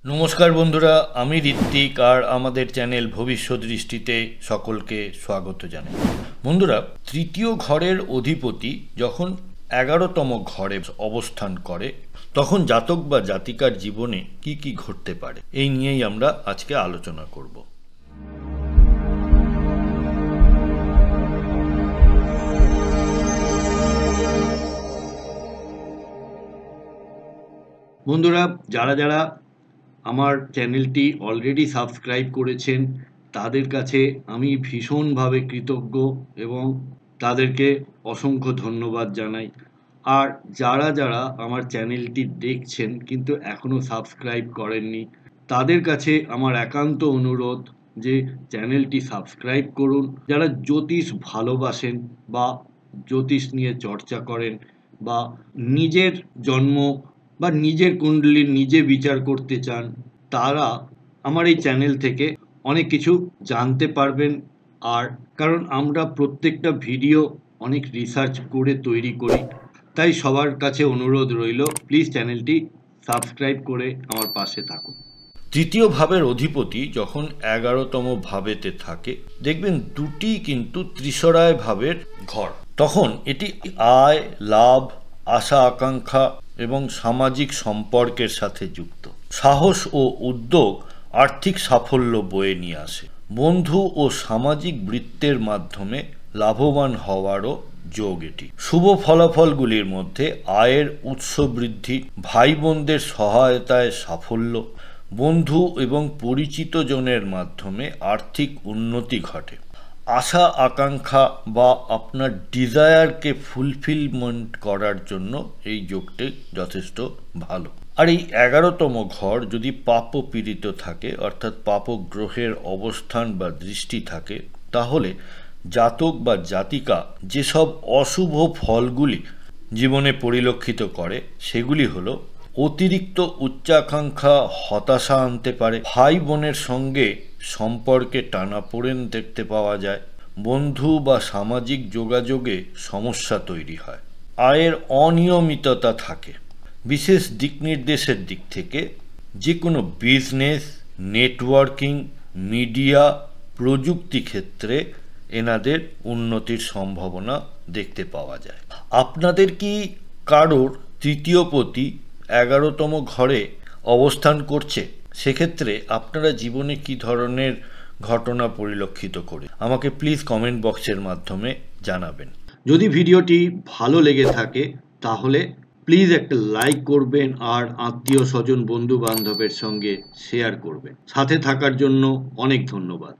নমস্কার বন্ধুরা, আমি ঋত্বিক আর আমাদের চ্যানেল ভবিষ্যৎ দৃষ্টিতে সকলকে স্বাগত জানাই। বন্ধুরা, তৃতীয় ঘরের অধিপতি যখন 11তম ঘরে অবস্থান করে তখন জাতক বা জাতিকার জীবনে কি কি ঘটতে পারে এই নিয়েই আমরা আজকে আলোচনা করব। বন্ধুরা, যারা যারা আমার চ্যানেলটি অলরেডি সাবস্ক্রাইব করেছেন তাদের কাছে আমি ভীষণভাবে কৃতজ্ঞ এবং তাদেরকে অসংখ্য ধন্যবাদ জানাই। আর যারা যারা আমার চ্যানেলটি দেখছেন কিন্তু এখনও সাবস্ক্রাইব করেননি তাদের কাছে আমার একান্ত অনুরোধ যে চ্যানেলটি সাবস্ক্রাইব করুন। যারা জ্যোতিষ ভালোবাসেন বা জ্যোতিষ নিয়ে চর্চা করেন বা নিজের জন্ম বা নিজের কুণ্ডলী নিজে বিচার করতে চান তারা আমার এই চ্যানেল থেকে অনেক কিছু জানতে পারবেন। আর কারণ আমরা প্রত্যেকটা ভিডিও অনেক রিসার্চ করে তৈরি করি, তাই সবার কাছে অনুরোধ রইল প্লিজ চ্যানেলটি সাবস্ক্রাইব করে আমার পাশে থাকুন। তৃতীয় ভাবের অধিপতি যখন 11তম ভাবেতে থাকে দেখবেন দুটি কিন্তু ত্রিশরায় ভাবের ঘর, তখন এটি আয়, লাভ, আশা আকাঙ্ক্ষা এবং সামাজিক সম্পর্কের সাথে যুক্ত। সাহস ও উদ্যোগ আর্থিক সাফল্য বয়ে নিয়ে আসে। বন্ধু ও সামাজিক বৃত্তের মাধ্যমে লাভবান হওয়ারও যোগ এটি। শুভ ফলাফলগুলির মধ্যে আয়ের উৎস বৃদ্ধি, ভাই বোনদের সহায়তায় সাফল্য, বন্ধু এবং পরিচিত জনের মাধ্যমে আর্থিক উন্নতি ঘটে। আশা আকাঙ্ক্ষা বা আপনার ডিজায়ারকে ফুলফিলমেন্ট করার জন্য এই যোগটি যথেষ্ট ভালো। আর এই 11তম ঘর যদি পাপ পীড়িত থাকে অর্থাৎ পাপ গ্রহের অবস্থান বা দৃষ্টি থাকে তাহলে জাতক বা জাতিকা যেসব অশুভ ফলগুলি জীবনে পরিলক্ষিত করে সেগুলি হলো অতিরিক্ত উচ্চাকাঙ্ক্ষা হতাশা আনতে পারে, ভাই বোনের সঙ্গে সম্পর্কে টানাপোড়েন দেখতে পাওয়া যায়, বন্ধু বা সামাজিক যোগাযোগে সমস্যা তৈরি হয়, আয়ের অনিয়মিততা থাকে। বিশেষ দিক নির্দেশের দিক থেকে যে কোনো বিজনেস, নেটওয়ার্কিং, মিডিয়া, প্রযুক্তি ক্ষেত্রে এনাদের উন্নতির সম্ভাবনা দেখতে পাওয়া যায়। আপনাদের কি কারোর তৃতীয়পতি 11তম ঘরে অবস্থান করছে? সেক্ষেত্রে আপনারা জীবনে কি ধরনের ঘটনা পরিলক্ষিত করে আমাকে প্লিজ কমেন্ট বক্সের মাধ্যমে জানাবেন। যদি ভিডিওটি ভালো লেগে থাকে তাহলে প্লিজ একটা লাইক করবেন আর আত্মীয় স্বজন বন্ধু বান্ধবের সঙ্গে শেয়ার করবেন। সাথে থাকার জন্য অনেক ধন্যবাদ।